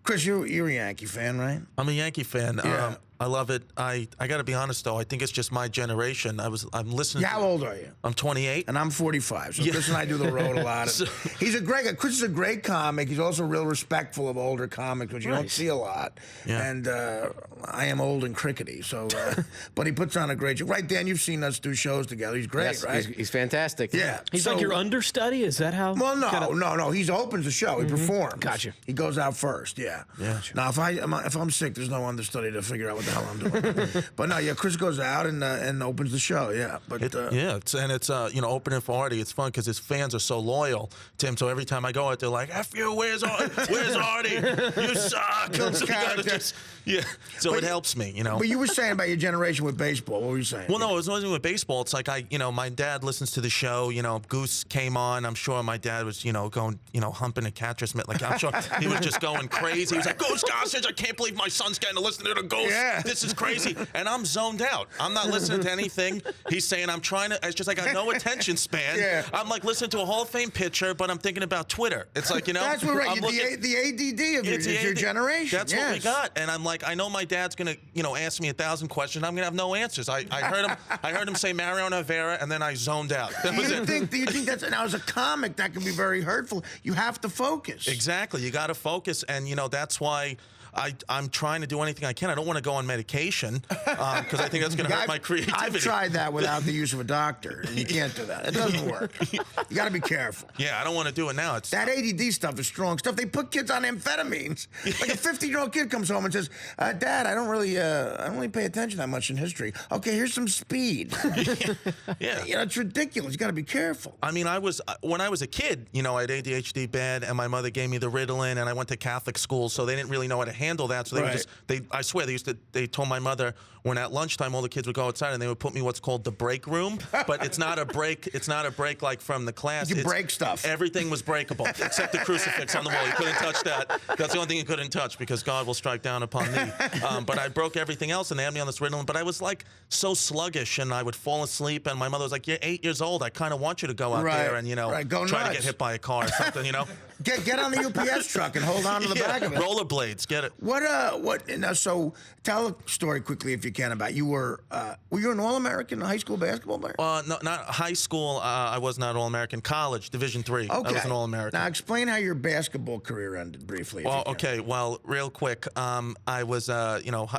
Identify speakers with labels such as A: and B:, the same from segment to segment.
A: Chris, you're a Yankee fan, right?
B: I'm a Yankee fan.
A: Yeah.
B: I love it. I got to be honest though. I think it's just my generation. I'm listening.
A: Yeah, how old are you?
B: I'm 28.
A: And I'm 45. So Chris and I do the road a lot. He's a great guy. Chris is a great comic. He's also real respectful of older comics, which you don't see a lot.
B: Yeah.
A: And I am old and crickety, so but he puts on a great show. Right, Dan? You've seen us do shows together. He's great,
C: Yes,
A: right?
C: he's fantastic.
A: Yeah.
D: He's like your understudy? Is that how?
A: Well, no. He opens the show. He performs.
D: Gotcha.
A: He goes out first. Yeah.
B: Yeah.
A: Now, if I'm sick, there's no understudy to figure out what the hell I'm doing. But no, yeah, Chris goes out and opens the show. Yeah. But
B: it's opening for Artie. It's fun because his fans are so loyal to him. So every time I go out, they're like, "F you, where's Artie? You suck." So it helps me,
A: But you were saying about your generation with baseball. What were you saying?
B: Well, no, it wasn't with baseball. It's like my dad listens to the show. Goose came on. I'm sure my dad was, going, humping a catcher's mitt. Like, I'm sure he was just going crazy. He was like, Goose Gossage, I can't believe my son's getting to listen to the Goose.
A: Yeah.
B: This is crazy. And I'm zoned out. I'm not listening to anything. He's saying it's just I got no attention span.
A: Yeah.
B: I'm like listening to a Hall of Fame pitcher, but I'm thinking about Twitter. It's like,
A: That's what, right. The ADD of your generation.
B: That's what we got. And I'm like, I know my dad's going to, ask me 1,000 questions. I'm going to have no answers. I heard him say Mariano Rivera, and then I zoned out.
A: Do you think that's, now as a comic, that can be very hurtful? You have to focus.
B: Exactly. You got to focus. And, that's why I'm trying to do anything I can. I don't want to go on medication because I think that's going to hurt my creativity.
A: I've tried that without the use of a doctor, and you can't do that. It doesn't work. You got to be careful.
B: Yeah, I don't want to do it now.
A: That ADD stuff is strong stuff. They put kids on amphetamines. Like a 50-year-old kid comes home and says, "Dad, I don't really pay attention that much in history. Okay, here's some speed."
B: Yeah,
A: it's ridiculous. You got to be careful.
B: I mean, when I was a kid, I had ADHD bad, and my mother gave me the Ritalin, and I went to Catholic school, so they didn't really know how to handle that. So I swear, they told my mother when at lunchtime all the kids would go outside and they would put me what's called the break room, but it's not a break. It's not a break like from the class.
A: You break stuff.
B: Everything was breakable except the crucifix on the wall. You couldn't touch that. That's the only thing you couldn't touch because God will strike down upon thee. But I broke everything else and they had me on this Ritalin. But I was like so sluggish and I would fall asleep. And my mother was like, "You're 8 years old. I kind of want you to go out there and
A: go
B: try
A: nuts.
B: to get hit by a car or something.
A: Get on the UPS truck and hold on to the back of it.
B: Rollerblades, get it."
A: So tell a story quickly if you can about you were you an All-American high school basketball player?
B: No, not high school. I was not All-American. College, Division III.
A: Okay.
B: I was an All-American.
A: Now explain how your basketball career ended briefly.
B: Okay. Well, real quick. I was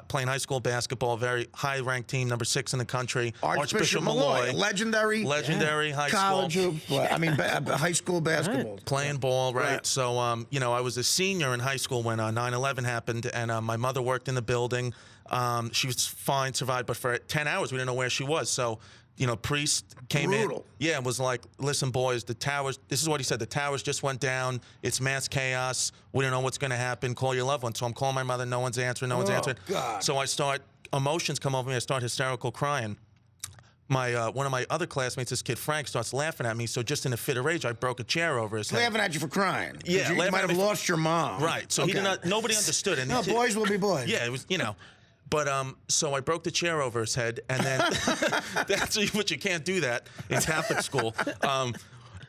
B: playing high school basketball, very high-ranked team, number 6 in the country.
A: Archbishop Malloy, legendary
B: high
A: college
B: school.
A: High school basketball.
B: Playing ball, right? So, I was a senior in high school when 9/11 happened, and my mother worked in the building. She was fine, survived, but for 10 hours we didn't know where she was. So, priest came in. Yeah, and was like, "Listen, boys, the towers." This is what he said: "The towers just went down. It's mass chaos. We don't know what's going to happen. Call your loved one." So I'm calling my mother. No one's answering. No one's answering.
A: God.
B: So emotions come over me. I start hysterical crying. One of my other classmates, this kid Frank, starts laughing at me. So just in a fit of rage, I broke a chair over his head.
A: Laughing at you for crying.
B: Yeah,
A: you might have lost your mom.
B: Right. So nobody understood it.
A: No, boys will be boys.
B: Yeah, it was, But so I broke the chair over his head, and then but you can't do that in Catholic school.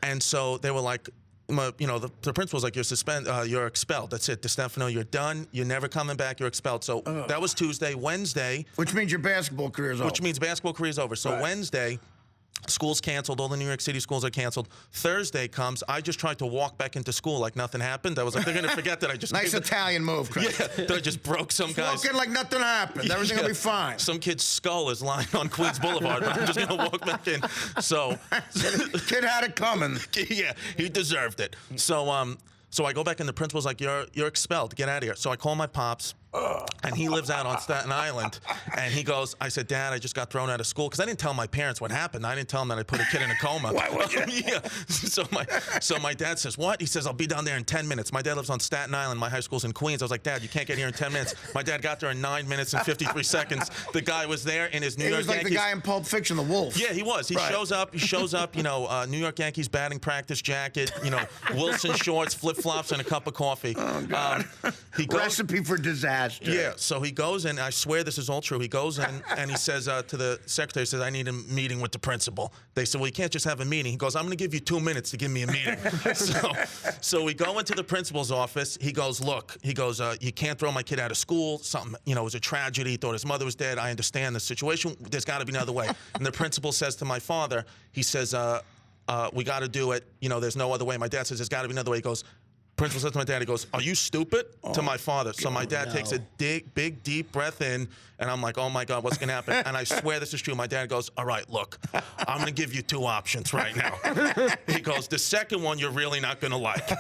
B: And so they were like, the principal was like, "You're expelled. That's it, DiStefano. You're done. You're never coming back. You're expelled." So that was Tuesday. Wednesday,
A: which means your basketball career is over.
B: Which means basketball career is over. So Wednesday, school's canceled. All the New York City schools are canceled. Thursday comes. I just tried to walk back into school like nothing happened. I was like, they're going to forget that I just...
A: Nice Italian move, Chris.
B: Yeah, that I just broke some guy's...
A: Walk in like nothing happened. Everything will be fine.
B: Some kid's skull is lying on Queens Boulevard. But I'm just going to walk back in. So...
A: Kid had it coming.
B: Yeah, he deserved it. So I go back and the principal's like, you're expelled. Get out of here. So I call my pops. And he lives out on Staten Island. And he goes, I said, "Dad, I just got thrown out of school." Because I didn't tell my parents what happened. I didn't tell them that I put a kid in a coma.
A: Why would you?
B: Yeah. So my dad says, "What?" He says, "I'll be down there in 10 minutes. My dad lives on Staten Island. My high school's in Queens." I was like, "Dad, you can't get here in 10 minutes. My dad got there in 9 minutes and 53 seconds. The guy was there in his New York Yankees.
A: He was like the guy in Pulp Fiction, the wolf.
B: Yeah, he was. He shows up, New York Yankees batting practice jacket, Wilson shorts, flip-flops, and a cup of coffee.
A: Oh, God.
B: He goes,
A: Recipe for disaster. bastard.
B: Yeah, so he goes in, I swear this is all true. He goes in and he says to the secretary, he says, I need a meeting with the principal. They said, well, you can't just have a meeting. He goes, I'm going to give you 2 minutes to give me a meeting. so we go into the principal's office. He goes, look, he goes, you can't throw my kid out of school. Something, it was a tragedy. He thought his mother was dead. I understand the situation. There's got to be another way. And the principal says to my father, he says, we got to do it. There's no other way. My dad says, there's got to be another way. He goes, principal says to my dad, he goes, are you stupid? To my father. So my dad takes a big, deep breath in, and I'm like, oh my God, what's going to happen? And I swear this is true. My dad goes, all right, look, I'm going to give you 2 options right now. He goes, the second one you're really not going to like.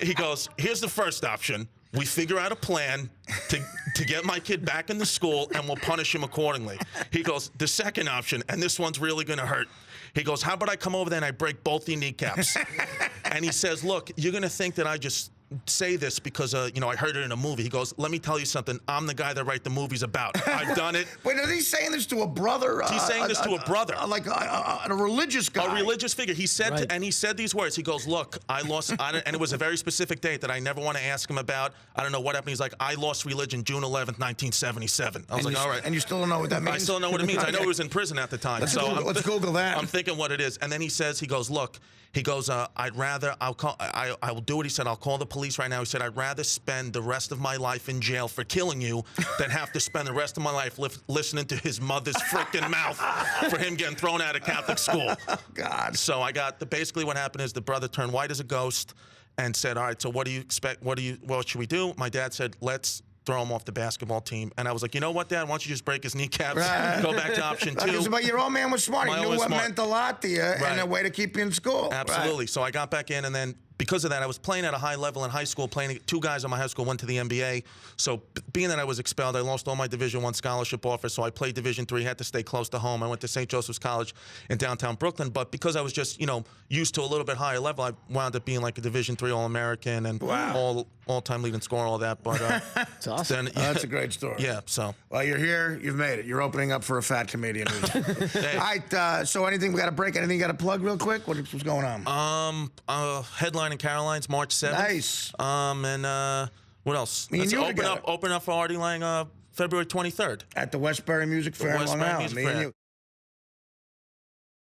B: He goes, here's the first option. We figure out a plan to get my kid back in the school, and we'll punish him accordingly. He goes, the second option, and this one's really going to hurt. He goes, how about I come over there and I break both your kneecaps? And he says, look, you're going to think that I just say this because, I heard it in a movie. He goes, let me tell you something. I'm the guy that write the movies about. I've done it.
A: Wait, is he saying this to a brother?
B: He's saying this to a brother.
A: Like a religious guy.
B: A religious figure. He said,
D: Right.
B: and he said these words. He goes, look, I lost, and it was a very specific date that I never want to ask him about. I don't know what happened. He's like, I lost religion June 11th, 1977. I was like, all right.
A: And you still don't know what that means?
B: I still don't know what it means. I know he was in prison at the time.
A: Let's Google that.
B: I'm thinking what it is. And then he says, he goes, look, he goes, I will do it. He said, I'll call the police right now. He said, I'd rather spend the rest of my life in jail for killing you than have to spend the rest of my life listening to his mother's freaking mouth for him getting thrown out of Catholic school.
A: God.
B: So basically what happened is the brother turned white as a ghost and said, all right, so what do you expect? What should we do? My dad said, let's throw him off the basketball team. And I was like, you know what, Dad? Why don't you just break his kneecaps, go back to option 2.
A: But your old man was smart. He knew what meant a lot to you and a way to keep you in school.
B: Absolutely.
A: Right.
B: So I got back in, and then because of that, I was playing at a high level in high school. 2 guys in my high school went to the NBA. So being that I was expelled, I lost all my Division I scholarship offers. So I played Division III, had to stay close to home. I went to St. Joseph's College in downtown Brooklyn. But because I was just, used to a little bit higher level, I wound up being like a Division III All-American and all-time leading scorer, all that. But
D: It's awesome.
B: then,
A: That's a great story.
B: Yeah. So
A: Well, you're here. You've made it. You're opening up for a fat comedian.
B: hey.
A: All right. So anything we got to break? Anything you got to plug real quick? What's going on?
B: Headline in Caroline's March 7th.
A: Nice.
B: And what else?
A: Me and
B: Let's
A: you
B: open
A: together.
B: up for Artie Lange February 23rd.
A: At the Westbury Music Fair in Long
B: Westbury
A: Island.
B: Music
A: Me and
B: Fair.
A: you.